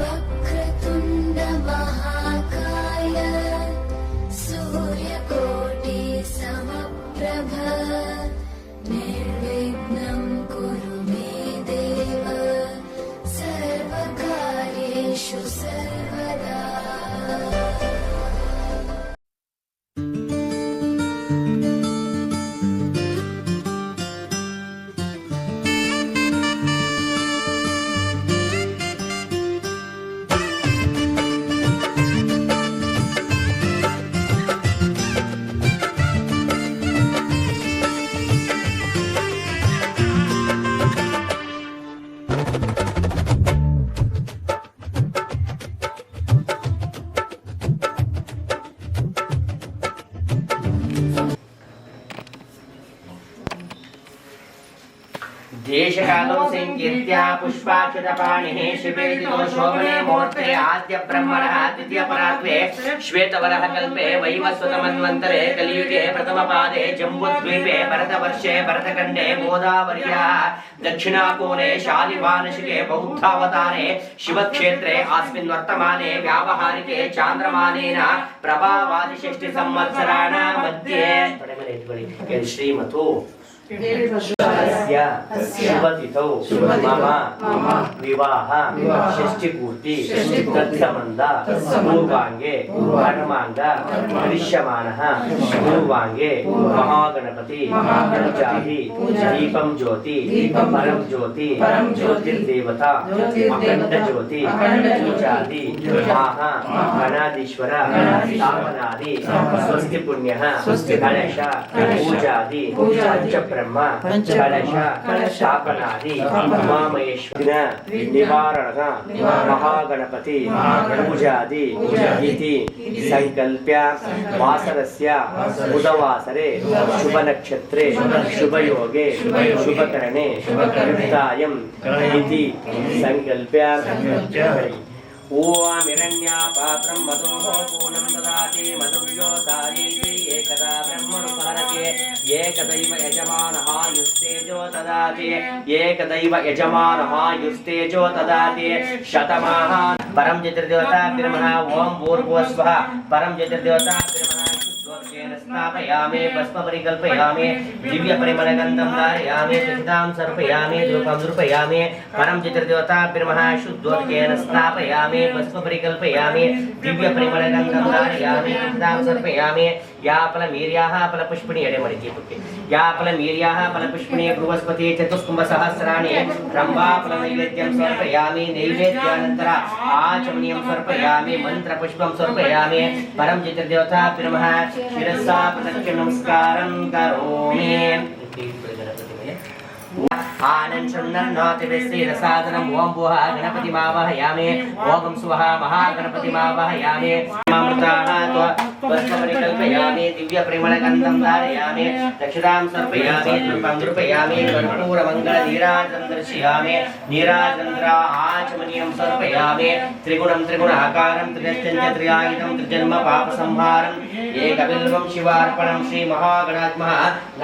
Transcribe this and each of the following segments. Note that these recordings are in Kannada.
वक्रतुण्ड महाकाय सूर्यकोटि समप्रभ निर्विघ्नं कुरु मे देव सर्वकार्येषु सर्वदा। देशकालं संकीर्त्या पुष्पाक्षतपाणिः शिवेदितो शोभने मुहूर्ते आद्य ब्रह्मणः द्वितीय परात्वे श्वेतवरः कल्पे वैवस्वतमन्वन्तरे कलियुगे प्रथमपादे जम्बूद्वीपे भरतवर्षे भरतखण्डे गोदावर्याः दक्षिणाकोणे शालिवार्षिके बौद्धावतारे शिवक्षेत्रे अस्मिन् वर्तमाने व्यावहारिके चान्द्रमानेन प्रभावादिषष्टि संवत्सराणां मध्ये श्रीमतो शुभतिथौ मम विवाह षष्ठीपूर्ति तत्संबंध पूर्वांगे परमांग दृश्यमानः पूर्वांगे महागणपति पंचादि दीपं ज्योति परम ज्योति ज्योतिर्देवता अखंड ज्योति पूजादि महा गणाधीश्वर स्थापनादि स्वस्ति पुण्यः कलश पूजादि ब्रह्म कलश स्थापनादि उमामहेश्वर निवारण महागणपति पूजादि इति संकल्प्य वासरस्य बुधवासरे शुभ नक्षत्रे शुभ योगे शुभ करणे युक्तायम् इति संकल्प्य ओम हिरण्यापात्रं मधोः पूर्णं ददाति मधुव्योसारीति एकदा ब्रह्मणुपहरते एकदैव यजमानः युस्तेजो ददाति एकदैव यजमानः युस्तेजो ददाति शतमाः परं ज्योतिर्देवता ब्रह्मणः ओम भूर्भुवस्वः परं ज्योतिर्देवता स्थापयामि भस्म परिकल्पयामि दिव्य परिमलगन्धं धारयामि सिद्धां सर्पयामि धूपं धूपयामि परं ज्योतिर्देवता ब्रह्मः शुद्धोदकेन स्थापयामि भस्म परिकल्पयामि दिव्य परिमलगन्धं धारयामि सिद्धां सर्पयामि या फलमीर्याः फलपुष्पिणी एडेमडिति पुट्टि या फलमीर्याः फलपुष्पिणी बृहस्पति चतुष्कुम्भ सहस्राणि रम्भा फलनैवेद्यं समर्पयामि नैवेद्यानन्तर आचमनीयं समर्पयामि मन्त्रपुष्पं समर्पयामि परं ज्योतिर्देवता ब्रह्मः शिरसा प्रदक्षिण नमस्कारं करोमि आनंद शन्नन्नोतिविश्रीरसादनम् ओम भुवः गणपतिमावाहयामि ओम स्वः महागणपतिमावाहयामि परिकल्पयामि दिव्य परिमलगन्धं धारयामि दक्षिणां समर्पयामि धूपं धूपयामि कर्पूरमङ्गलनीराजनं दर्शयामि नीराजन्द्र आचमनीयं समर्पयामि त्रिगुणं त्रिगुणाकारं त्रिदशं च त्रियायुधं त्रिजन्म पापसंहारम् एकबिल्वं शिवार्पणं श्री महागणात्मः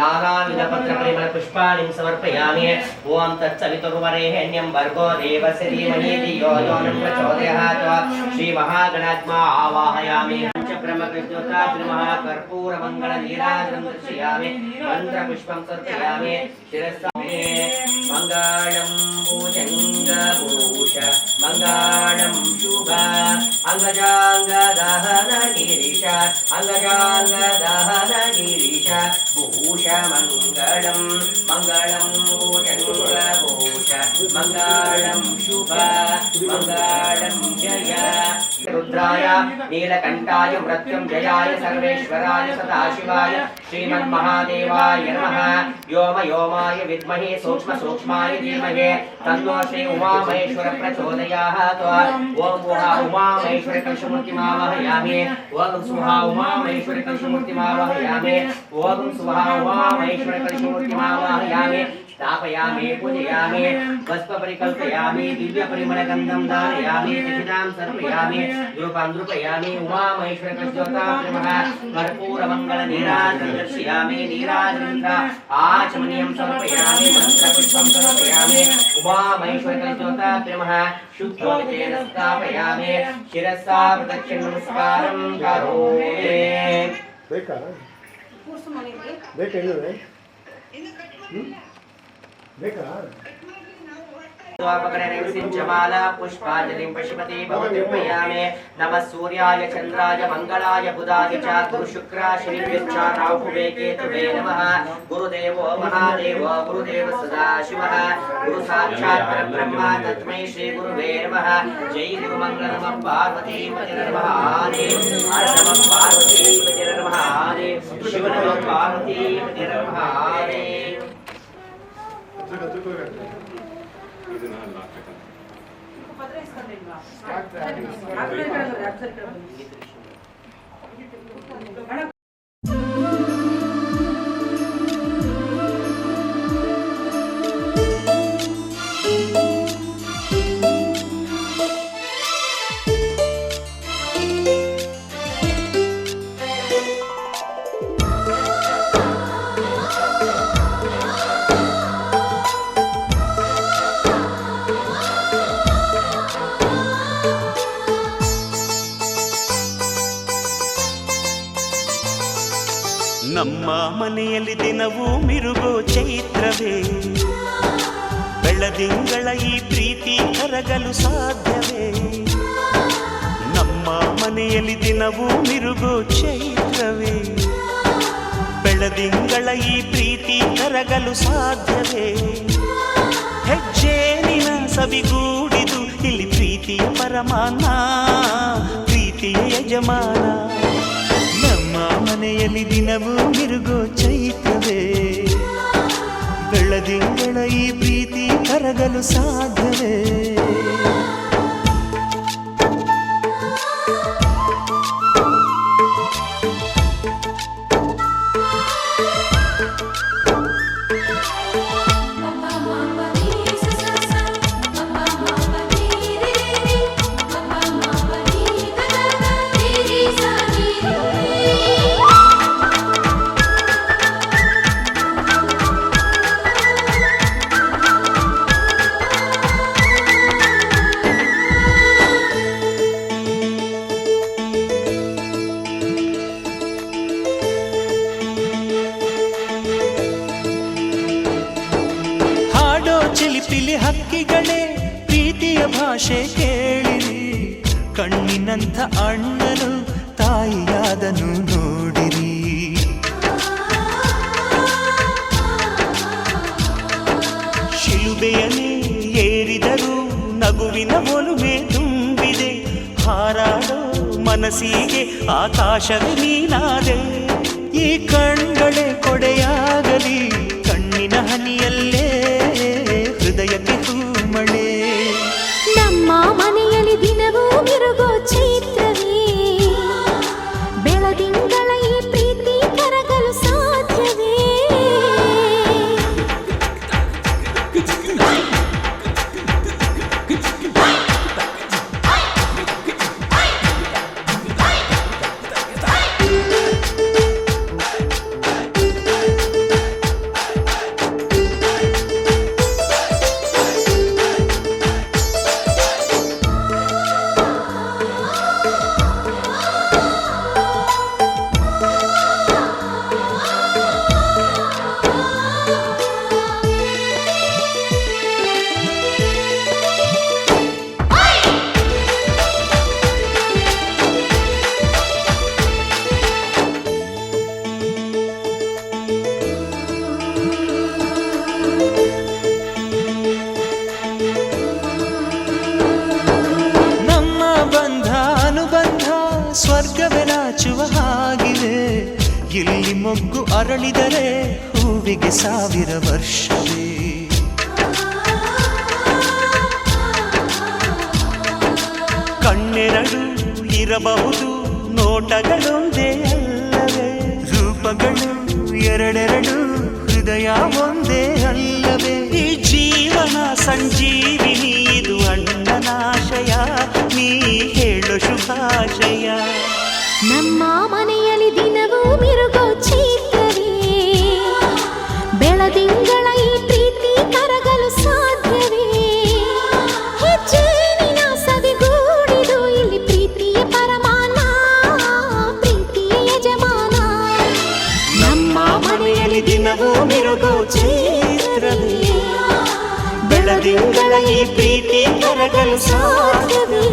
नानाविधपत्र परिमलपुष्पाणि समर्पयामि ओम तत्सवितुर्वरेण्यं भर्गो देवस्य धीमहि धियो यो न प्रचोदयात् श्री महागणात्मा आवाहयामि ब्रह्मकृष्णोत्रा त्रिमः कर्पूर मंगल नीराजनं दर्शयामि मंत्रपुष्पं समर्पयामि शिरसा मंगलं भुजंगभूष मंगलं शुभ अंगजांग दहन गिरीश अंगजांग दहन गिरीश भूष मंगलं मंगलं भुजंगभूष मंगलं शुभ मंगलं जय रुद्राय नीलकंठाय मृत्युंजयाय सर्वेश्वराय सदाशिवाय श्रीमन्महादेवाय नमः व्योमयोमाय विद्महे सूक्ष्मसूक्ष्माय धीमहि तन्नो श्री उमामहेश्वर प्रचोदयात् ओम उमामहेश्वर कलशमूर्तिमावाहयामि ओम सुहा उमामहेश्वर कलशमूर्तिमावाहयामि ओम सुहा उमामहेश्वर कलशमूर्तिमावाहयामि स्थापयामि पूजयामि पुष्पपरिकल्पयामि दिव्यपरिमलगन्धं धारयामि तिथितां सर्पयामि धूपं धूपयामि उमामहेश्वरज्योतां नमः कर्पूरमङ्गलनीराजनं दर्शयामि नीराजनेन्द्र आचमनीयं समर्पयामि मन्त्रपुष्पं समर्पयामि उमामहेश्वरज्योतां नमः शुद्धोदकेन स्थापयामि शिरसा प्रदक्षिण नमस्कारं करोमि ಬೇಕಾ ಬೇಕಾ ಬೇಕಾ सिंचमाला पुष्पांजलिं पशुपति भवतीर्पयामि नमः सूर्याय चन्द्राय मंगलाय बुधाय च गुरु शुक्र शनिभ्यश्च राहुवे केतवे नमः गुरुदेवो महादेवो गुरुदेव सदाशिवः गुरु साक्षात् परब्रह्म तस्मै श्री गुरुवे नमः जय गुरुमंगल नमः पार्वती पति नमः हर नमः पार्वती पति नमः शिव नमः पार्वती पति नमः ನಮ್ಮ ಮನೆಯಲ್ಲಿ ದಿನವೂ ಮಿರುಗೋ ಚೈತ್ರವೇ ಬೆಳದಿಂಗಳ ಈ ಪ್ರೀತಿ ಕರಗಲು ಸಾಧ್ಯವೇ ನಮ್ಮ ಮನೆಯಲ್ಲಿ ದಿನವೂ ಮಿರುಗೋ ಚೈತ್ರವೇ ಬೆಳದಿಂಗಳ ಈ ಪ್ರೀತಿ ಕರಗಲು ಸಾಧ್ಯವೇ ಹೆಜ್ಜೇನಿನ ಸವಿಗೂಡಿದು ಇಲ್ಲಿ ಪ್ರೀತಿಯ ಪರಮಾನ ಪ್ರೀತಿಯ ಯಜಮಾನ ನಮ್ಮ ಮನೆಯಲ್ಲಿ ದಿನವೂ ಮಿರುಗೋ ಚೈತ್ರವೇ ಬೆಳದಿಂಗಳ ಈ ಪ್ರೀತಿ ಕರಗಲು ಸಾಧ್ಯವೇ ಚಿಲಿಪಿಲಿ ಹಕ್ಕಿಗಳೇ ಪ್ರೀತಿಯ ಭಾಷೆ ಕೇಳಿರಿ ಕಣ್ಣಿನಂಥ ಅಣ್ಣನು ತಾಯಿಯಾದನು ನೋಡಿರಿ ಶಿಲುಬೆಯನೇ ಏರಿದರೂ ನಗುವಿನ ಒಲುಮೆ ತುಂಬಿದೆ ಹಾರಾಡೋ ಮನಸ್ಸಿಗೆ ಆಕಾಶವೇ ನೀನಾದೆ ಈ ಕಣ್ಗಳೇ ಕೊಡೆಯಾಗಲಿ ಕಣ್ಣಿನ ಹನಿಯಲ್ಲೇ ಹೃದಯಕ್ಕೆ ಹೂಮಳೆ ನಮ್ಮ ಮನೆಯಲ್ಲಿ ದಿನವೂ ಮಿರುಗೋ ಚೈತ್ರವೇ ಬೆಳದಿಂಗಳ ಈ ಪ್ರೀತಿ ಕರಗಲು ಸಾಧ್ಯವೇ ಸ್ವರ್ಗವೇ ನಾಚುವ ಹಾಗಿವೆ ಇಲ್ಲಿ ಮೊಗ್ಗು ಅರಳಿದರೆ ಹೂವಿಗೆ 1000 ವರ್ಷವೇ ಕಣ್ಣೆರಡು ಇರಬಹುದು ನೋಟಗಳೊಂದೇ ಅಲ್ಲವೇ ರೂಪಗಳು ಎರಡೆರಡು ಹೃದಯ ಒಂದೇ ಅಲ್ಲವೇ ಇಲ್ಲವೇ ಈ ಜೀವನ ಸಂಜೀವಿನಿ ಇದು ಅಣ್ಣನಾಶಯ ನೀ ಹೇಳು ಶುಭಾಶಯ ನಮ್ಮ ಮನೆಯಲ್ಲಿ ದಿನವೂ ಮಿರುಗೋ ಚೈತ್ರವೇ ಬೆಳದಿಂಗಳ ಈ ಪ್ರೀತಿ ಕರಗಲು ಸಾಧ್ಯವೇ ಹೆಜ್ಜೇನಿನ ಸವಿಗೂಡಿದು ಇಲ್ಲಿ ಪ್ರೀತಿಯ ಪರಮಾನ ಪ್ರೀತಿಯ ಯಜಮಾನ ನಮ್ಮ ಮನೆಯಲ್ಲಿ ದಿನವೂ ಮಿರುಗೋ ಚೈತ್ರವೇ ಬೆಳದಿಂಗಳ ಈ ಪ್ರೀತಿ ಕರಗಲು ಸಾಧ್ಯವೇ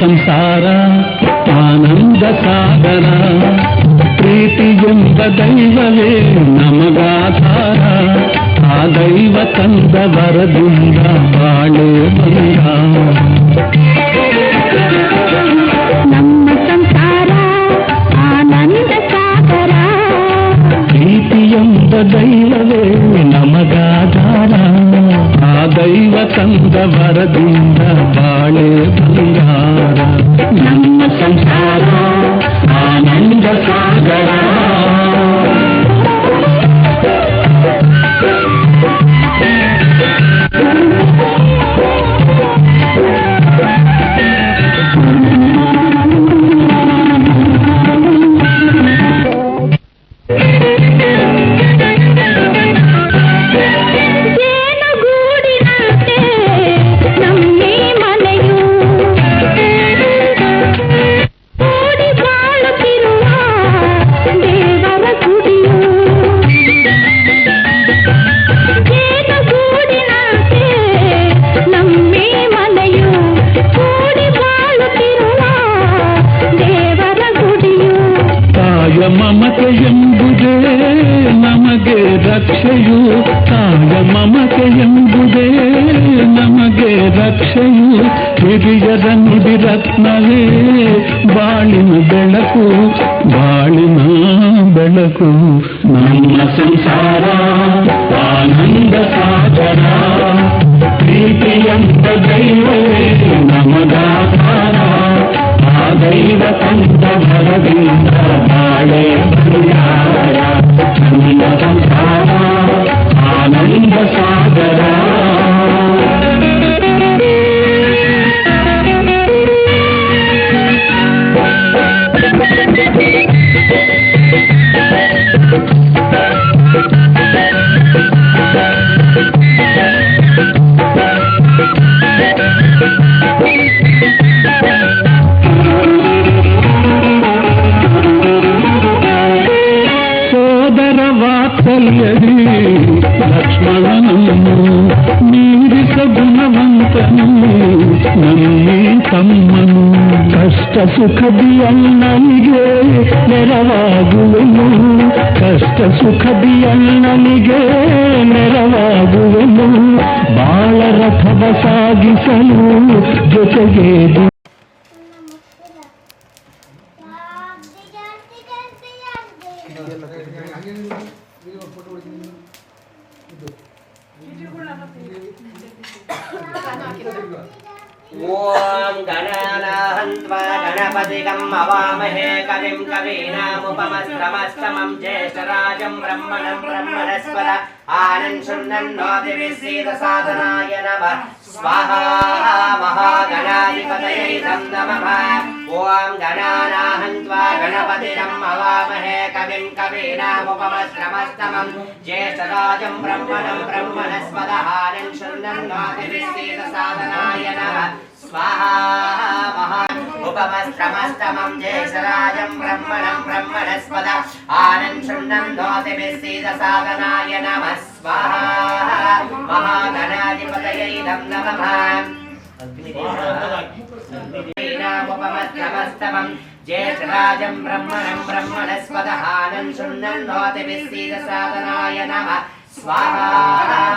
ಸಂಸಾರ ಆನಂದ ಸಾಗರ ಪ್ರೀತಿಯೆಂಬ ದೈವವೇ ನಮಗಾಧಾರ ಆ ದೈವ ತಂದ ವರದಿಂದ ಬಾಳೆ ಬಂದ ನಮ್ಮ ಸಂಸಾರ ಆನಂದ ಸಾಗರ ಪ್ರೀತಿಯೆಂಬ ದೈವವೇ ನಮಗಾಧಾರ ಆ ದೈವ ತಂದ ವರದಿಂದ ಬಾಳೆ ಬಂಗಾರ ನಮ್ಮ ಸಂಸಾರ ಆನಂದ ಸಾಗರ ಮಮತೆ ಎಂಬುದೇ ನಮಗೆ ರಕ್ಷೆಯು ತಾಯ ಮಮತೆ ಎಂಬುದೇ ನಮಗೆ ರಕ್ಷೆಯು ಹಿರಿಯರ ನುಡಿ ರತ್ನವೇ ಬಾಳಿನ ಬೆಳಕು ಬಾಳಿನ ಬೆಳಕು ನಮ್ಮ ಸಂಸಾರ ಆನಂದ ಸಾಗರ ಪ್ರೀತಿಯಂತ ದೈವವೇ ನಮಗಾಧಾರ ಆ ದೈವ ತಂದ ಭರದಿಂದ ಬಾಳೆ ಬಂಗಾರ ನಮ್ಮ ಸಂಸಾರ ಆನಂದ ಸಾಗರ ವಾತ್ಸಲ್ಯದಿ ಲಕ್ಷ್ಮಣನನ್ನು ಮೀರಿಸ ಗುಣವಂತನು ನನ್ನಿ ತಮ್ಮನು ಕಷ್ಟ ಸುಖದಿ ಅಣ್ಣನಿಗೆ ನೆರವಾಗುವೆನು ಕಷ್ಟ ಸುಖದಿ ಅಣ್ಣನಿಗೆ ನೆರವಾಗುವೆನು ಬಾಳ ರಥದ ಸಾಗಿಸಲು ಜೊತೆಗೆ ಓಂ ಗಣನಾಹಂತ್ವಾ ಗಣಪತಿಗಂ ಅವಾಮಹೇ ಕವಿಂ ಕವೀನಾಮುಪಮಸ್ತ್ರಮಸ್ತಮಂ ಜ್ಯೇಷ್ಠರಾಜಂ ಬ್ರಹ್ಮಣಂ ಬ್ರಹ್ಮಣಸ್ಪದ ಆನಂದ್ ಶೃಣ್ವನ್ನೋತಿಭಿಃ ಸೀದಸಾಧನಾಯ ನಮಃ ಸ್ವಾಹಾ ಮಹಾಗಣಾಧಿಪತಯೇ ನಮಃ ಓಂ ಗಣನಾಹಂತ್ವಾ ಗಣಪತಿಗಂ ಅವಾಮಹೇ ಕವಿಂ ಕವೀನಾಮುಪಮಸ್ತ್ರಮಸ್ತಮಂ ಜ್ಯೇಷ್ಠರಾಜಂ ಬ್ರಹ್ಮಣಂ ಬ್ರಹ್ಮಣಸ್ಪದ ಆನಂದ್ ಶೃಣ್ವನ್ನೋತಿಭಿಃ ಸೀದಸಾಧನಾಯ ನಮಃ स्वाहा महा उपमस्त्रमस्तमं ज्येष्ठराजं ब्रह्मणं ब्रह्मणस्पद आनंद शृण्वन्नोतिभिः सीदसाधनाय नमः स्वाहा महागणाधिपतये नमः उपमस्त्रमस्तमं ज्येष्ठराजं ब्रह्मणं ब्रह्मणस्पद आनंद शृण्वन्नोतिभिः सीदसाधनाय नमः स्वाहा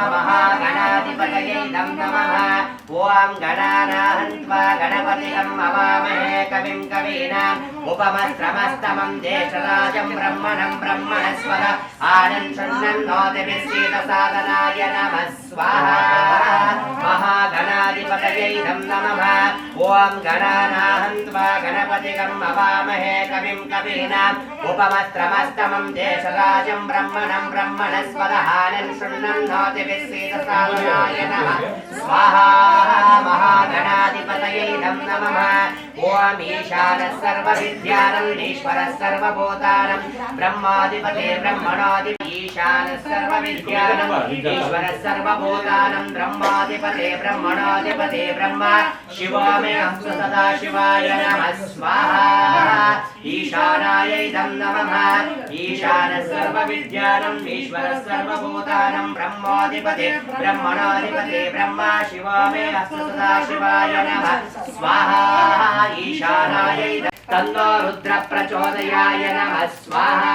महागणाधिपतये नमः ಓಂ ಗಣಾನಾಹಂತ್ವಾ ಗಣಪತಿಗಂ ಅವಾಮಹೇ ಕವಿಂ ಕವೀನಾಂ ಉಪಮಸ್ತ್ರಮಸ್ತಮಂ ದೇಶರಾಜಂ ಬ್ರಹ್ಮಣಂ ಬ್ರಹ್ಮಣಸ್ವರ ಆನಂದ್ ಶೃಣ್ವನ್ನೋತಿಭಿಸ್ಸೀತ ಸಾಧನಾಯ ನಮಃ ಸ್ವಾಹಾ ಮಹಾಗಣಾಧಿಪತಯೇ ನಮಃ ಓಂ ಗಣಾನಾಹಂತ್ವಾ ಗಣಪತಿಗಂ ಅವಾಮಹೇ ಕವಿಂ ಕವೀನಾಂ ಉಪಮಸ್ತ್ರಮಸ್ತಮಂ ದೇಶರಾಜಂ ಬ್ರಹ್ಮಣಂ ಬ್ರಹ್ಮಣಸ್ವರ ಆನಂದ್ ಶೃಣ್ವನ್ನೋತಿಭಿಸ್ಸೀತ ಸಾಧನಾಯ ನಮಃ ಸ್ವಾಹಾ ಮಹಾಗಣಾಧಿಪತಯೇ ನಮಃ ಓಂ ಈಶಾನಃ ಸರ್ವವಿದ್ಯಾನಾಂ ಈಶ್ವರಃ ಸರ್ವಭೂತಾನಾಂ ಬ್ರಹ್ಮಾಧಿಪತಿ ಬ್ರಹ್ಮಣೋಧಿಪತಿ ಈಶಾನಃ ಸರ್ವವಿದ್ಯಾನಾಂ ಈಶ್ವರಃ ಸರ್ವಭೂತಾನಾಂ ಬ್ರಹ್ಮಾಧಿಪತಿ ಬ್ರಹ್ಮಣೋಧಿಪತಿ ಬ್ರಹ್ಮ ಶಿವೋ ಮೇ ಅಸ್ತು ಸದಾ ಶಿವಾಯ ನಮಃ ಸ್ವಾಹಾ ಈಶಾನಾಯ ನಮಃ ಈಶಾನಃ ಸರ್ವವಿದ್ಯಾನಾಂ ಈಶ್ವರಃ ಸರ್ವಭೂತಾನಾಂ ಬ್ರಹ್ಮಾಧಿಪತಿ ಬ್ರಹ್ಮಣೋಧಿಪತಿ ಬ್ರಹ್ಮ ಶಿವೋ ಮೇ ಅಸ್ತು ಸದಾ ಶಿವಾಯ ನಮಃ ಸ್ವಾಹಾ ಈಶಾನಾಯ ತನ್ನೋ ರುದ್ರ ಪ್ರಚೋದಯಾಯ ನಮಃ ಸ್ವಾಹಾ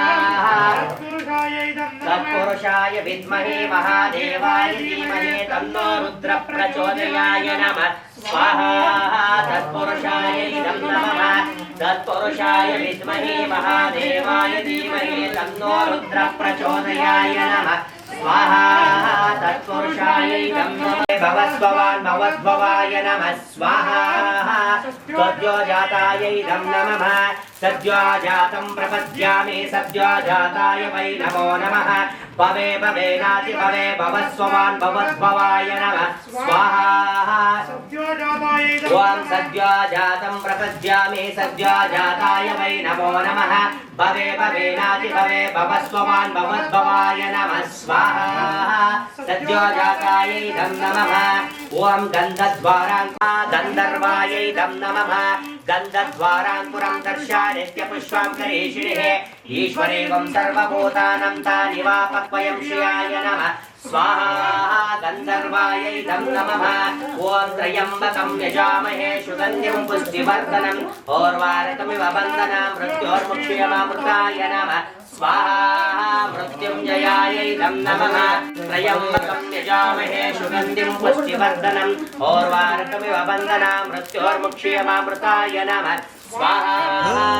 ತತ್ಪುರುಷಾಯ ವಿದ್ಮಹೇ ಮಹಾದೇವಾಯ ಧೀಮಹಿ ತನ್ನೋ ರುದ್ರ ಪ್ರಚೋದಯಾಯ ನಮಃ ಸ್ವಾಹಾ ತತ್ಪುರುಷಾಯ ನಮಃ ತತ್ಪುರುಷಾಯ ವಿದ್ಮಹೇ ಮಹಾದೇವಾಯ ಧೀಮಹಿ ತನ್ನೋ ರುದ್ರ ಪ್ರಚೋದಯಾಯ ನಮಃ ಸ್ವಾಹಾ ತತ್ಪುರುಷಾಯ ನಮಃ ಭವಸ್ವವಾನ್ ಭವದ್ಭವಾಯ ನಮಃ ಸ್ವಾಹಾ ಸದ್ಯೋ ಜಾತಾಯ ನಮಃ ಸದ್ಯೋ ಜಾತಂ ಪ್ರಪದ್ಯಾಮಿ ಸದ್ಯೋ ಜಾತಾಯ ವೈ ನಮೋ ನಮಃ ಭವೆ ಭವೇನಾತಿ ಭವೆ ಭವಸ್ವವಾನ್ ಭವದ್ಭವಾಯ ನಮಃ ಸ್ವಾಹಾ ಓಂ ಸದ್ಯೋ ಜಾತಂ ಪ್ರಪದ್ಯಾಮಿ ಸದ್ಯೋ ಜಾತಾಯ ವೈ ನಮೋ ನಮಃ ಭವೆ ಭವೇನಾತಿ ಭವೆ ಭವಸ್ವವಾನ್ ಭವದ್ಭವಾಯ ನಮಃ ಸ್ವಾಹಾ ಸದ್ಯೋ ಜಾತಾಯ ನಮಃ ಓಂ ಗಂಧದ್ವಾರಾಂಕ ಗಂಧರ್ವಾಯ ನಮಃ ಗಂಧದ್ವಾರಾಂಕುರಂ ದರ್ಶಾನಿತ್ಯ ಪುಷ್ಪಂ ಕರೀಷಿಣಿಃ ಈಶ್ವರೇವಂ ಸರ್ವಭೂತಾನಾಂ ತಾನಿವಾಪಕ್ವಯಂ ಶ್ರಿಯಾಯ ನಮಃ ಸ್ವಾಹಾ ಗಂಧರ್ವಾಯ ನಮಃ ಓಂ ತ್ರಯಂಬಕಂ ಯಜಾಮಹೇ ಸುಗಂಧಿಂ ಪುಷ್ಟಿವರ್ಧನಂ ಓರ್ವಾರಕಮಿವ ಬಂಧನಂ ಮೃತ್ಯೋರ್ಮುಕ್ಷಯಮಾಮೃತಾಯ ನಮಃ ಸ್ವಾಹಾ ಮೃತ್ಯುಂಜಯಾಯ ನಮಃ ತ್ರಯಂಬಕಂ ಯಜಾಮಹೇ ಸುಗಂಧಿಂ ಪುಷ್ಟಿವರ್ಧನಂ ಓರ್ವಾರಕಮಿವ ಬಂಧನಂ ಮೃತ್ಯೋರ್ಮುಕ್ಷಯಮಾಮೃತಾಯ ನಮಃ ಸ್ವಾಹಾ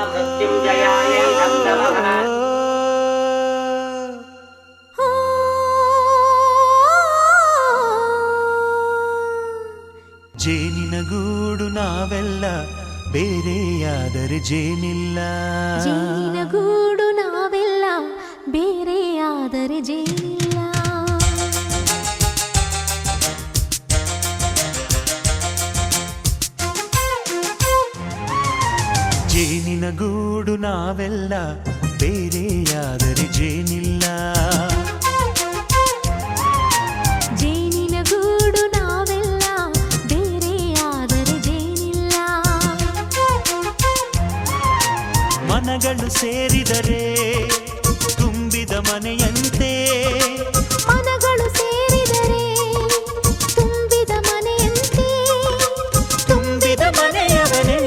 ಮೃತ್ಯುಂಜಯಾಯ ನಮಃ ಜೇನಿನ ಗೂಡು ನಾವೆಲ್ಲ ಬೇರೆಯಾದರೆ ಜೇನಿಲ್ಲ ಜೇನಿನ ಗೂಡು ನಾವೆಲ್ಲ ಬೇರೆಯಾದರೆ ಜೇನಿಲ್ಲ ಜೇನಿನ ಗೂಡು ನಾವೆಲ್ಲ ಬೇರೆಯಾದರೆ ಜೇನಿಲ್ಲ ಜೇನಿನ ಗೂಡು ನಾವೆಲ್ಲ ಬೇರೆಯಾದರೆ ಜೇನಿಲ್ಲ ಮನಗಳು ಸೇರಿದರೆ ತುಂಬಿದ ಮನೆಯಂತೆ ಮನಗಳು ಸೇರಿದರೆ ತುಂಬಿದ ಮನೆಯಂತೆ ತುಂಬಿದ ಮನೆಯವನೇ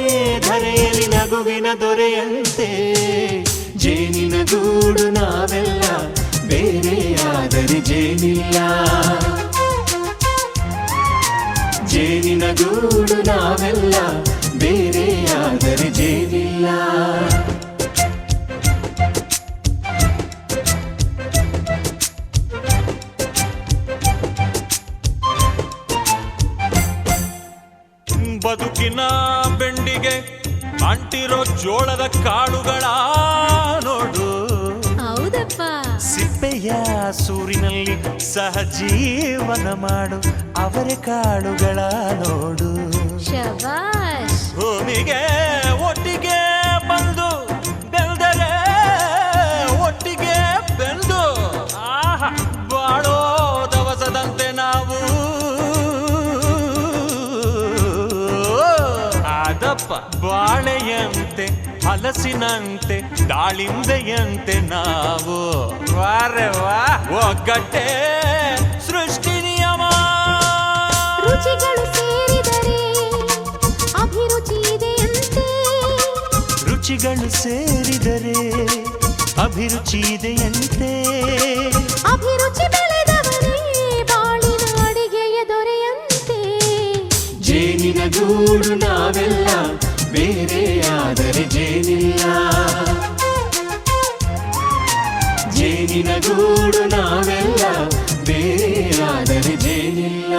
ಧರೆಯಲ್ಲಿ ನಗುವಿನ ದೊರೆಯಂತೆ ಜೇನಿನ ಗೂಡು ನಾವೆಲ್ಲ ಬೇರೆಯಾದರೆ ಜೇನಿಲ್ಲ ಜೇನಿನ ಗೂಡು ನಾವೆಲ್ಲ ಬೇರೆಯಾದರೆ ಜೇನಿಲ್ಲ ಬದುಕಿನ ಬೆಂಡಿಗೆ ಅಂಟಿರೋ ಜೋಳದ ಕಾಳುಗಳ ನೋಡು ಹೌದಪ್ಪ ಸಿಪ್ಪೆಯ ಸೂರಿನಲ್ಲಿ ಸಹಜೀವನ ಮಾಡು ಅವರೆ ಕಾಳುಗಳ ನೋಡು ಶಬಾಷ್ ಭೂಮಿಗೆ ಒಟ್ಟಿಗೆ ಬಂದು ಬೆಳೆದರೆ ಒಟ್ಟಿಗೆ ಬೆಂದು ಬಾಳೋ ದವಸದಂತೆ ನಾವು ಅದಪ್ಪ ಬಾಳೆಯಂತೆ ಹಲಸಿನಂತೆ ದಾಳಿಂಬೆಯಂತೆ ನಾವು ವಾರೆ ವಾ ಒಗ್ಗಟ್ಟೆ ಸೃಷ್ಟಿ ನಿಯಮ ರುಚಿಗಳು ಸೇರಿದರೆ ಅಭಿರುಚಿ ಇದೆಯಂತೆ ರುಚಿಗಳು ಸೇರಿದರೆ ಅಭಿರುಚಿ ಇದೆಯಂತೆ ಅಭಿರುಚಿ ಬೆಳೆದವರೇ ಬಾಳಿನ ಅಡಿಗೆಯ ದೊರೆಯಂತೆ ಗೂಡು ನಾವೆಲ್ಲ ಬೇರೆ ಆದರೆ ಜೇನಿಲ್ಲ ಜೇನಿನ ಗೂಡು ನಾವೆಲ್ಲ ಬೇರೆ ಆದರೆ ಜೇನಿಲ್ಲ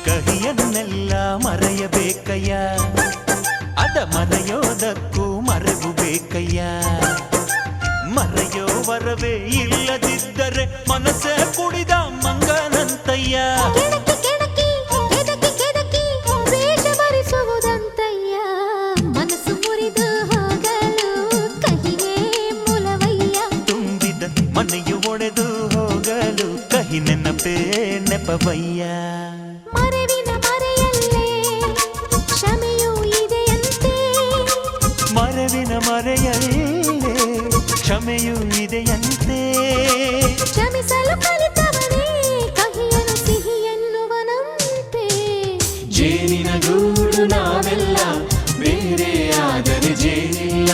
ಕಹಿಯನ್ನೆಲ್ಲ ಮರೆಯಬೇಕಯ್ಯ ಅದ ಮರೆಯೋದಕ್ಕೂ ಮರೆವು ಬೇಕಯ್ಯ ಮರೆಯೋ ವರವೇ ಇಲ್ಲದಿದ್ದರೆ ಮನಸ್ಸೇ ಕುಡಿದ ಮಂಗನಂತಯ್ಯ ಕೆಣಕಿ ಕೆಣಕಿ ಕೆದಕಿ ಕೆದಕಿ ವೇಷ ಭರಿಸುವುದಂತಯ್ಯ ಮನಸ್ಸು ಮುರಿದು ಹೋಗಲು ಕಹಿಯೇ ಮೂಲವಯ್ಯ ತುಂಬಿದ ಮನೆಯು ಒಡೆದು ಹೋಗಲು ಕಹಿ ನೆನಪೇ ನೆಪವಯ್ಯ ಮರೆವಿನ ಮರೆಯಲ್ಲೇ ಕ್ಷಮೆಯೂ ಇದೆಯಂತೆ ಮರೆವಿನ ಮರೆಯಲ್ಲೇ ಕ್ಷಮೆಯೂ ಇದೆಯಂತೆ ಕ್ಷಮಿಸಲು ಕಲಿತವನೇ ಕಹಿಯನು ಸಿಹಿ ಎನ್ನುವನಂತೆ ಜೇನಿನ ಗೂಡು ನಾವೆಲ್ಲ ಬೇರೆ ಆದರೆ ಜೇನಿಲ್ಲ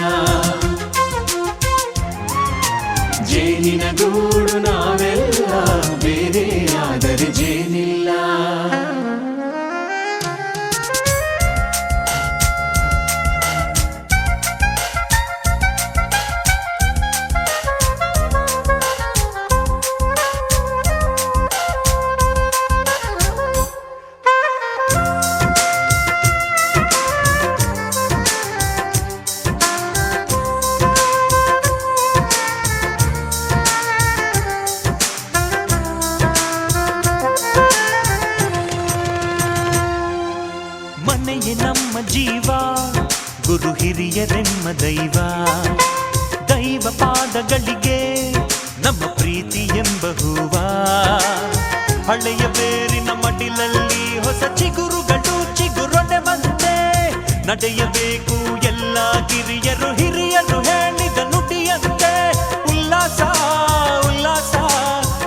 ಜೇನಿನ ಗೂಡು ನಾವೆಲ್ಲ ಬೇರೆ ಆದರೆ ಜೇನಿಲ್ಲ ಮನೆಯೇ ನಮ್ಮ ಜೀವ ಗುರು ಹಿರಿಯರೆಮ್ಮ ದೈವ ದೈವ ಪಾದಗಳಿಗೆ ನಮ್ಮ ಪ್ರೀತಿ ಎಂಬ ಹೂವ ಹಳೆಯ ಬೇರಿನ ಮಡಿಲಲ್ಲಿ ಹೊಸ ಚಿಗುರುಗಳು ಚಿಗುರೊಡೆ ಬಂತೆ ನಡೆಯಬೇಕು ಎಲ್ಲ ಕಿರಿಯರು ಹಿರಿಯರು ಹೇಳಿದ ನುಡಿಯಂತೆ ಉಲ್ಲಾಸ ಉಲ್ಲಾಸ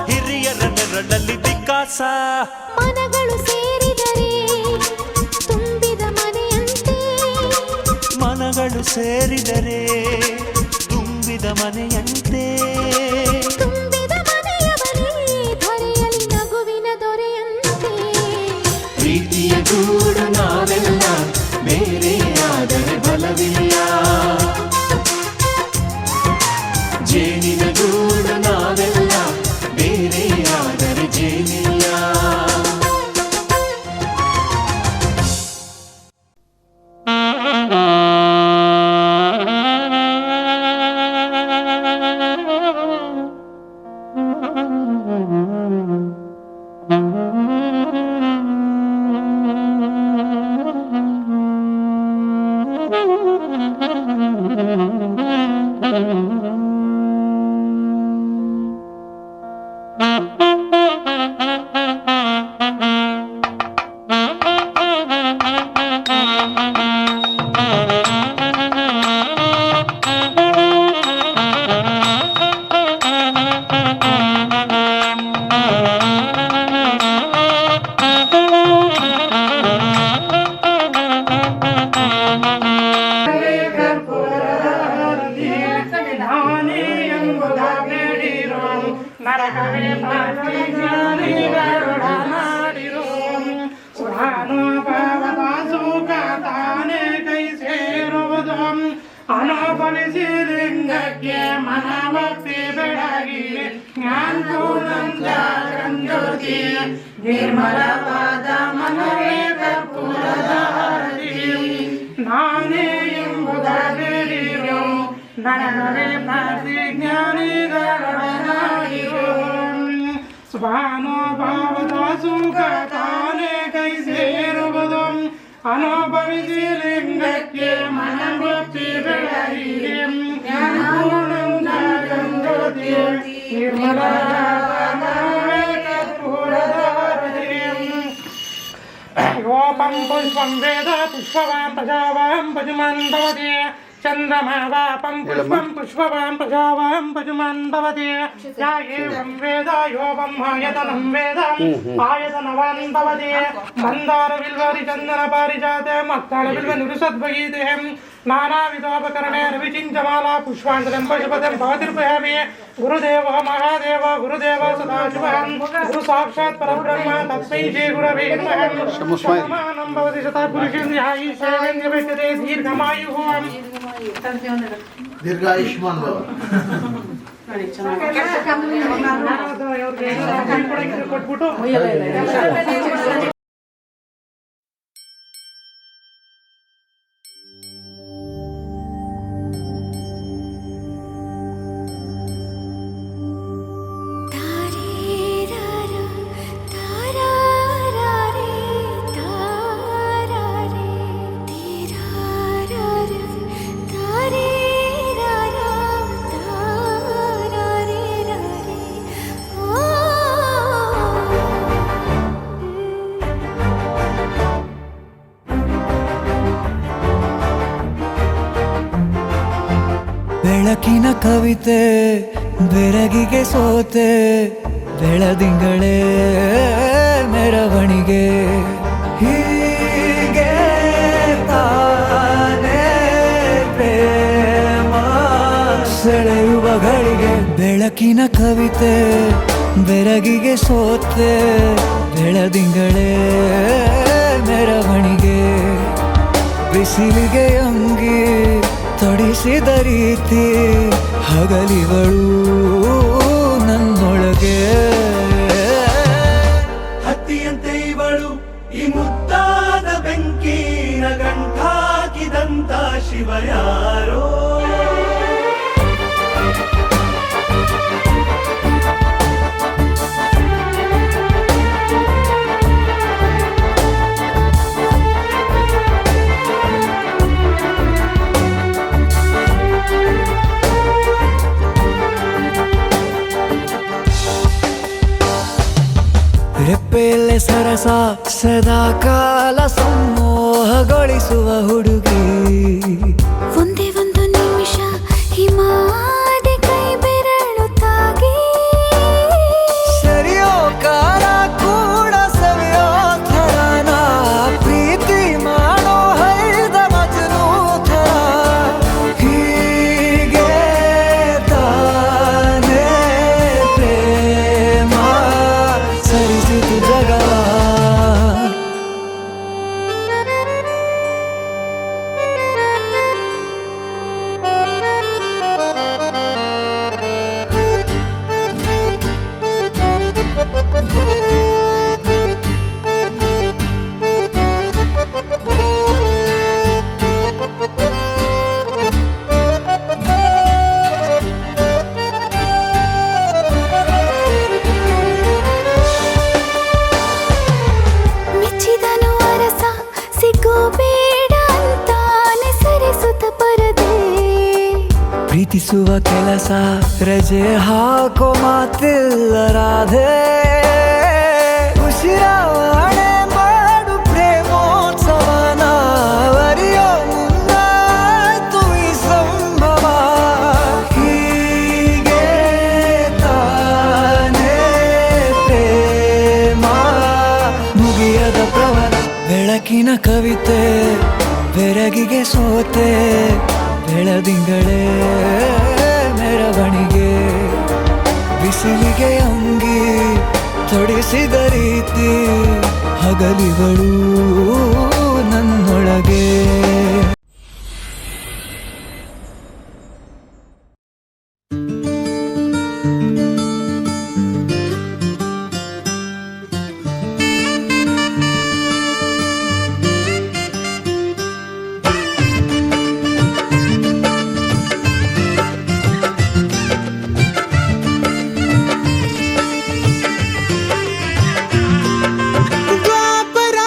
ಹಿರಿಯರ ನೆರಳಲ್ಲಿ ವಿಕಾಸ ಮನಗಳು ಸೇರಿದರೆ ತುಂಬಿದ ಮನೆಯಂತೆ ಮನಗಳು ಸೇರಿದರೆ ತುಂಬಿದ ಮನೆಯಂತೆ ತುಂಬಿದ ಮನೆಯವನೇ ಧರೆಯಲ್ಲಿ ನಗುವಿನ ದೊರೆಯಂತೆ ಪ್ರೀತಿಯ ಗೂಡು ನಾವೆಲ್ಲ ಬೇರೆ ಆದರೆ ಬಲವಿಲ್ಲ ಜೇನಿನ ಗೂಡು ನಾವೆಲ್ಲ ಬೇರೆ ಆದರೆ ಜೇನಿಲ್ಲ ಅನುಪಲಿಸಿ ಲಿಂಗಕ್ಕೆ ಮನಭಕ್ತಿ ಬೆಳಗಿ ಜ್ಞಾನಪೂರ್ಣಂತ ಜ್ಯೋತಿ ನಿರ್ಮಲವಾದ ಮನವೇ ಕರ್ಪೂರದ ಆರತಿ ನಾನೇ ಎಂಬುದ ಬೇಡಿರು ನನಗವೇ ಪ್ರಾರ್ಥಿ ಜ್ಞಾನಿಗಳೊಡನಾಡಿರು ಸ್ವಾನುಭಾವದ ಸುಖ ತಾನೇ ಕೈ ಸೇರುವುದು ಅನುಭವಿಸಿ ಲಿಂಗಕ್ಕೆ ಮನಭಕ್ತಿ ಬೆಳಗಿ ಜ್ಞಾನಪೂರ್ಣಂತ ಜ್ಯೋತಿ ನಿರ್ಮಲವಾದ ಮನವೇ ಕರ್ಪೂರದ ಆರತಿ योपं पुष्पं वेद पुष्पवां प्रजावां पजुमान् भवति चन्द्रमा वापं पुष्पं पुष्पवां प्रजावां पजुमान् भवति या एवं वेद योपं आयतनं वेद आयतनवान् भवति मन्दारबिल्वरिचन्दनपारिजाते मत्तालबिल्वनुरुसद्भगीते नानाविधोपकरणेन विचिन्त्यमाला पुष्पाञ्जलिं पशुपतिं भवतिर्पयामि गुरुदेव महादेव गुरुदेव सदाशिवः गुरु साक्षात् परब्रह्म तस्मै श्री गुरवे नमः शतमानं भवति शतपुरुषेन्द्रियायि सेवेन्द्रिय विद्यते दीर्घमायुः दीर्घायुष्मान भव ಕೊಟ್ಬಿಟ್ಟು ಬೆಳಕಿನ ಕವಿತೆ ಬೆರಗಿಗೆ ಸೋತೆ ಬೆಳದಿಂಗಳೇ ಮೆರವಣಿಗೆ ಹೀಗೆ ತಾನೇ ಪ್ರೇಮ ಸೆಳೆಯುವ ಗಳಿಗೆ ಬೆಳಕಿನ ಕವಿತೆ ಬೆರಗಿಗೆ ಸೋತೆ ಬೆಳದಿಂಗಳೇ ಮೆರವಣಿಗೆ ಬಿಸಿಲಿಗೆ ಅಂಗಿ ತೊಡಿಸಿದ ರೀತಿ ಹಗಲಿಗಳು ನನ್ನೊಳಗೆ ಹತ್ತಿಯಂತೆ ಇವಳು ಈ ಮುದ್ದಾದ ಬೆಂಕಿನ ಗಂಟಾಕಿದಂತ ಶಿವ ಯಾರೋ ರೆಪ್ಪೆಯಲ್ಲೇ ಸರಸ ಸದಾ ಕಾಲ ಸಂಮೋಹಗೊಳಿಸುವ ಹುಡುಗಿ ಒಂದೇ ಒಂದು ನಿಮಿಷ ಹಿಮಾದಿ ಕೈ ಬೆರಳು ತಾಗಿ ಸರಿಯೋ ಕಾಲ ಕೂಡ ಸವಿಯೋ ಥರನ ಪ್ರೀತಿ ಮಾಡೋ ಹೈದ ಮಜನು ಥರ ಹೀಗೆ ತಾನೇ ಪ್ರೇಮ ಸರಿಸಿತು ಜಗವ ಮೆಚ್ಚಿದನು ಅರಸ ಸಿಗೋ ಬೇಡ ಅಂತಾನೆ ಸರಿಸುತ್ತ ಪರದೆ ಪ್ರೀತಿಸುವ ಕೆಲಸ ರಜೆ ಹಾಕೋ ಮಾತಿಲ್ಲ ರಾಧೆ ಉಸಿರಾವಣೆ ಮಾಡು ಪ್ರೇಮೋತ್ಸವನ ಅರಿಯೋ ಮುಂದಾಯ್ತು ಈ ಸಂಭವ ಹೀಗೆ ತಾನೇ ಪ್ರೇಮ ಮುಗಿಯದ ಪ್ರವರ ಬೆಳಕಿನ ಕವಿತೆ ಬೆರಗಿಗೆ ಸೋತೆ ಬೆಳದಿಂಗಳೇ ಮೆರವಣಿಗೆ ಬಿಸಿಲಿಗೆ ಅಂಗಿ ತೊಡಿಸಿದ ರೀತಿ ಹಗಲಿಗಳು ನನ್ನೊಳಗೆ ದ್ವಾಪರ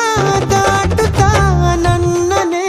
ದಾಟುತ್ತಾ ನನ್ನನೆ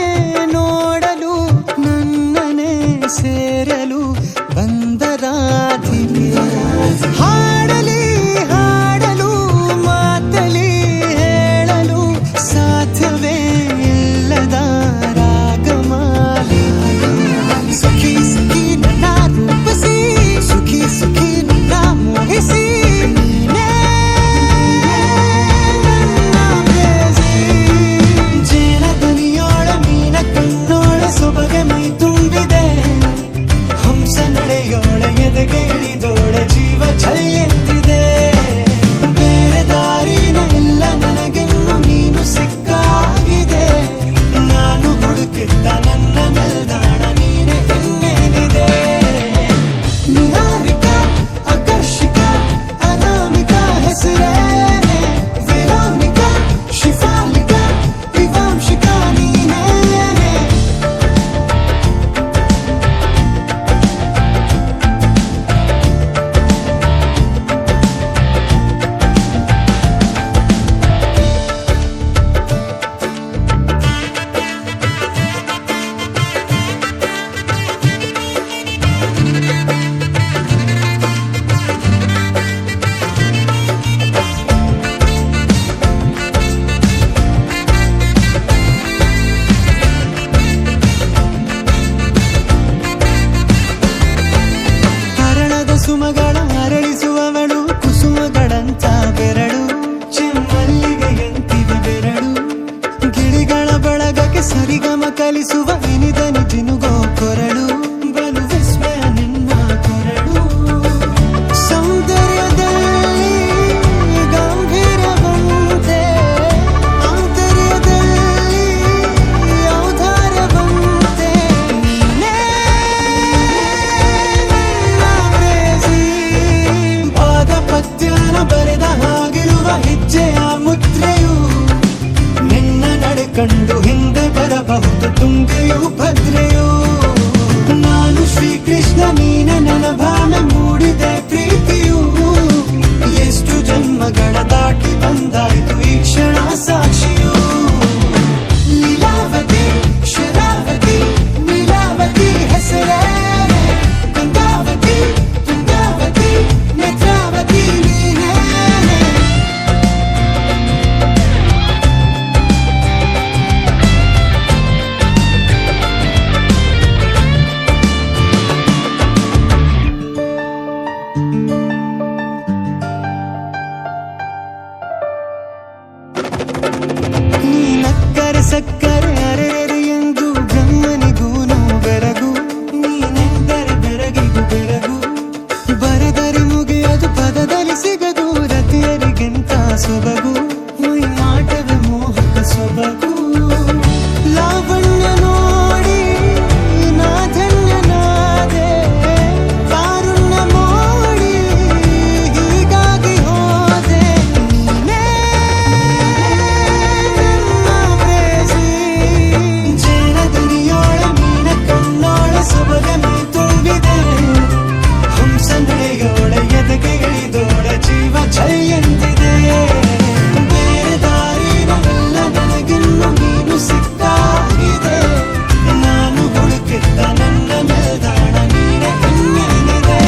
ಓಡಿ ಬಂದಾಯ್ತು ಈ ಕ್ಷಣ ಸಾಕ್ಷಿಯು. ಲೀಲಾವತಿ ಶರಾವತಿ ನೀಲಾವತಿ ಹೆಸರೇ ಗಂಗಾವತಿ ತುಂಗಾವತಿ ನೇತ್ರಾವತಿ ನೀನೇ. ನೀನಕ್ಕರೆ ಸಕ್ಕರೆ ಅರೆರೆ ಎಂದು ಬ್ರಹ್ಮನಿಗೂನು ಬೆರಗು. ನೀನೆಂದರೆ ಬೆರಗಿಗೂ ಬೆರಗು. ಬರೆದರೆ ಮುಗಿಯದು ಪದದಲ್ಲಿ ಸಿಗದು ರತಿಯರಿಗಿಂತ ಸೊಬಗು. ಮೈ ಮಾಟವೇ ಮೋಹಕ ಸೊಬಗು. ಲಾವಣ್ಯ ನೋಡಿ ನಾ ಧನ್ಯನಾದೆ. ಕಾರುಣ್ಯ ಮೋಡಿ ಹೀಗಾಗಿ ಹೋದೆ. ನೀನೇ ನನ್ನ ಪ್ರೇಸಿ. ಜೇನ ದುನಿಯೋಳ ಮೀನ ಕಣ್ಣೋಳ ಸೊಬಗ ಮೈ ತುಂಬಿದೆ. ಹಂಸ ನಡೆಯೋಳ ಎದೆಗೆ ಇಳಿದೋಳ ಜೀವ ಛೈ ಎಂದಿದೆ. ಬೇರೆ ದಾರಿನಲ್ಲ ನನಗಿನ್ನು ನೀನು ಸಿಕ್ಕಾಗಿದೆ. ನಾನು ಹುಡುಕಿದ್ದ ನನ್ನ ನಿಲ್ದಾಣ ನೀನೆ ಇನ್ನೇನಿದೆ.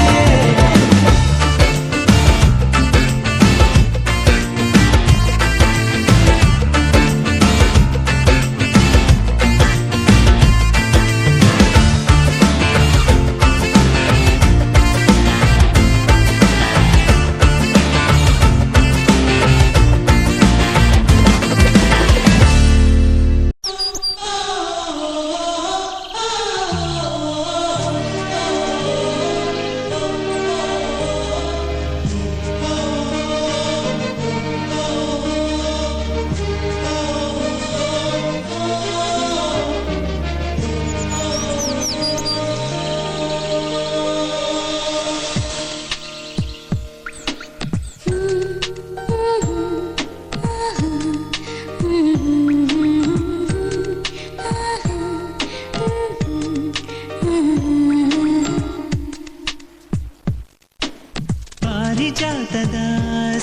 ಪಾರಿಜಾತದ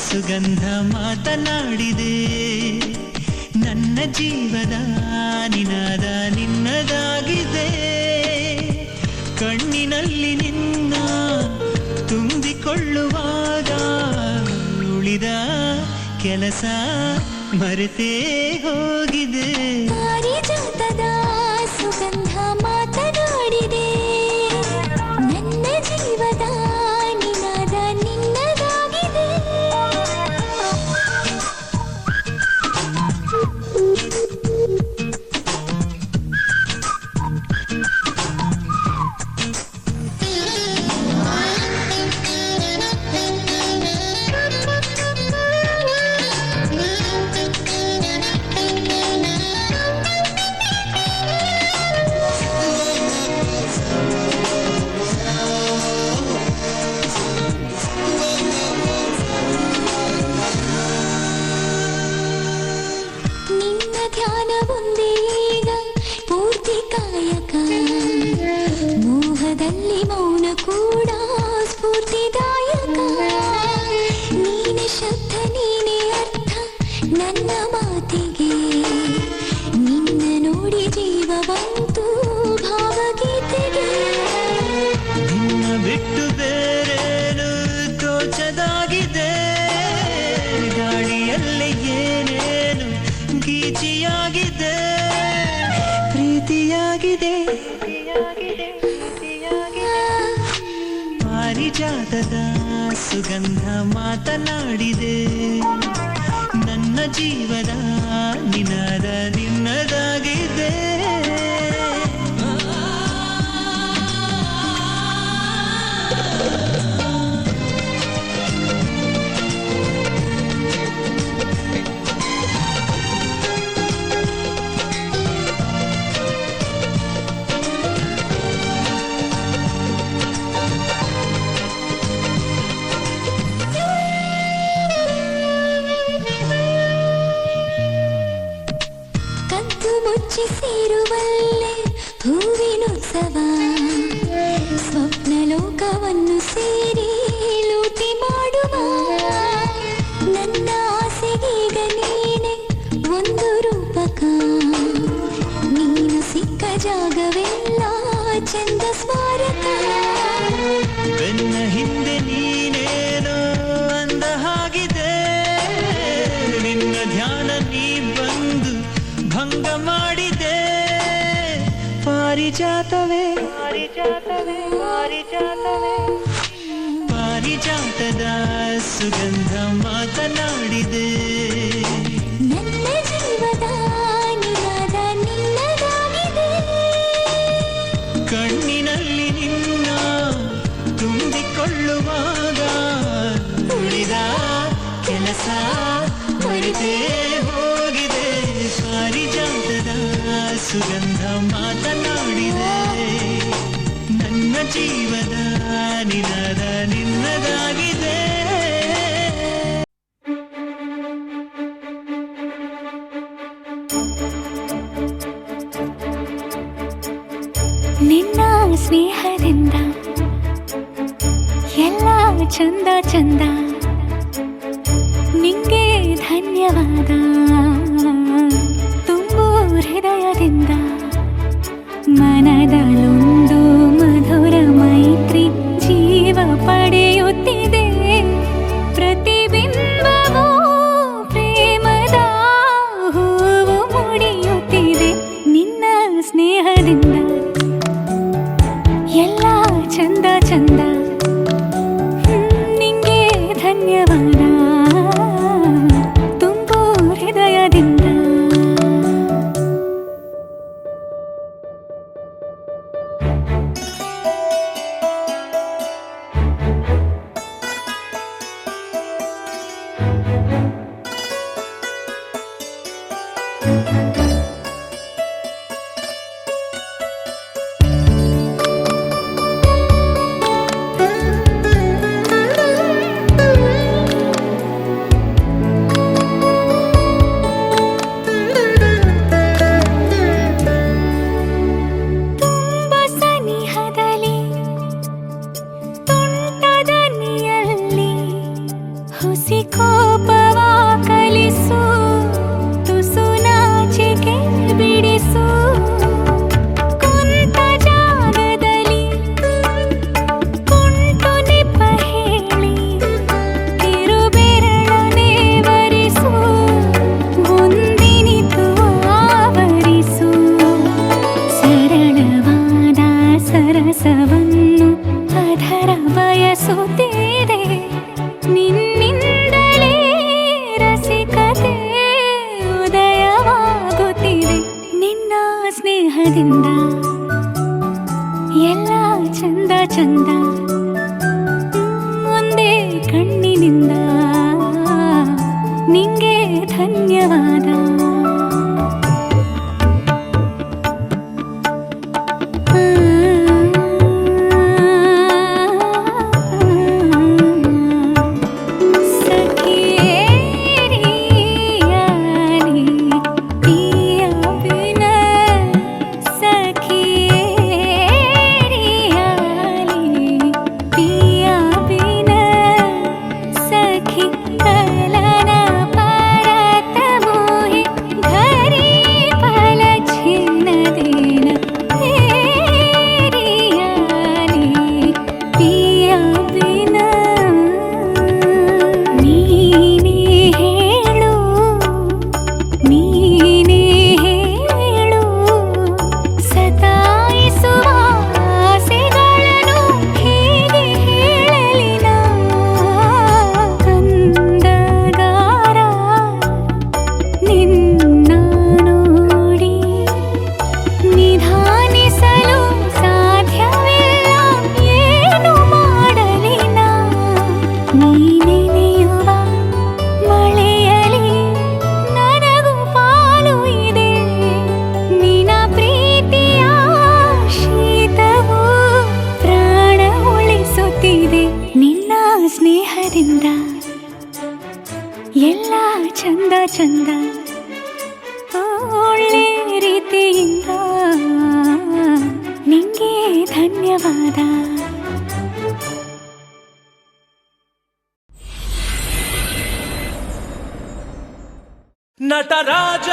ಸುಗಂಧ ಮಾತನಾಡಿದೆ. ನನ್ನ ಜೀವದ ನಿನಾದ ನಿನ್ನದಾಗಿದೆ. ಕಣ್ಣಿನಲ್ಲಿ ನಿನ್ನ ತುಂಬಿಕೊಳ್ಳುವಾಗ ಉಳಿದ ಕೆಲಸ ಮರೆತೇ ಹೋಗಿದೆ. ಪಾರಿಜಾತದ ಸುಗಂಧ ಮಾತನಾಡಿದೆ. ನನ್ನ ಜೀವದ ನಿನಾದ ನಿನ್ನದಾಗಿದೆ. ನಿನ್ನ ಧ್ಯಾನ ಒಂದೇ ಈಗ ಪೂರ್ತಿ ಕಾಯಕ. ಮೋಹದಲ್ಲಿ ಮೌನ ಕೂಡ ಸ್ಫೂರ್ತಿದಾಯಕ. ನೀನೆ ಶಬ್ದ ನೀನೆ ಅರ್ಥ ನನ್ನ ಮಾತಿಗೆ. ನಿನ್ನ ನೋಡಿ ಜೀವ ಬಂತು ಭಾವಗೀತೆಗೆ. ನಿನ್ನ ಬಿಟ್ಟು ಬೇರೇನು ತೋಚದಾಗಿದೆ. ಗಾಳಿಯಲ್ಲೇ ಏನೇನು ಗೀಚಿಯಾಗಿದೆ. ಪ್ರೀತಿಯಾಗಿದೆ. ಪಾರಿಜಾತದ ಸುಗಂಧ ಮಾತನಾಡಿದೆ. ನನ್ನ ಜೀವದ ನಿನಾದ ನಿನ್ನದಾಗಿದೆ. ಮುಚ್ಚಿ ಸೇರುವಲ್ಲೇ ಹೂವಿನೋತ್ಸವ ಸ್ವಪ್ನ ಲೋಕವನ್ನು ಸೇರಿ ಲೂಟಿ ಮಾಡುವ ನನ್ನ ಆಸೆ ಸ್ವರ್ಗ ನೀನು ಸಿಕ್ಕ ಜಾಗವೆಲ್ಲ ಚಂದ ಸ್ಮಾರಕ ಬೆನ್ನ ಹಿಂದೆ ನೀನೇನೋ ಅಂದ ಹಾಗಿದೆ ನಿನ್ನ ಧ್ಯಾನ ನೀ ಬಂದು ಭಂಗ ಮಾಡಿದೆ ಪಾರಿಜಾತವೇ ಪಾರಿಜಾತವೇ ಪಾರಿಜಾತವೇ ಪಾರಿಜಾತದ ಸುಗಂಧ ಮಾತನಾಡಿದೆ ನನ್ನ ಜೀವದ ನಿನಾದ ನಿನ್ನದಾಗಿದೆ ಕಣ್ಣಿನಲ್ಲಿ ನಿನ್ನ ತುಂಬಿಕೊಳ್ಳುವಾಗ ಉಳಿದ ಕೆಲಸ ಮರೆತೇ ಹೋಗಿದೆ ಪಾರಿಜಾತದ ಸುಗಂಧ ಮಾತನಾಡಿದೆ ನನ್ನ ಜೀವದ ನಿನಾದ ನಿನ್ನದಾಗಿದೆ ನಿನ್ನ ಸ್ನೇಹದಿಂದ ಎಲ್ಲ ಚಂದ ಚಂದ ನಿಂಗೆ ಧನ್ಯವಾದ ತುಂಬು ಹೃದಯದಿಂದ ಮನದಲ್ಲೊಂದು ಮಧುರ ಮೈತ್ರಿ ಜೀವ ಪಡೆಯುತ್ತಿದೆ ಪ್ರತಿಬಿಂಬವೂ ಪ್ರೇಮದ ಹೂವು ಮುಡಿಯುತ್ತಿದೆ ನಿನ್ನ ಸ್ನೇಹದಿಂದ ಎಲ್ಲ ಚಂದ ಚಂದ ನಿಂಗೆ ಧನ್ಯವಾದ ತುಂಬು ಹೃದಯದಿಂದ ಎಲ್ಲ ಚಂದ ಚಂದ ಒಂದೇ ಕಣ್ಣಿನಿಂದ ನಿಂಗೆ ಧನ್ಯವಾದ ಎಲ್ಲ ಚಂದ ಚಂದ ಒಳ್ಳೆ ರೀತಿಯಿಂದ ನಿಂಗೆ ಧನ್ಯವಾದ. ನಟರಾಜ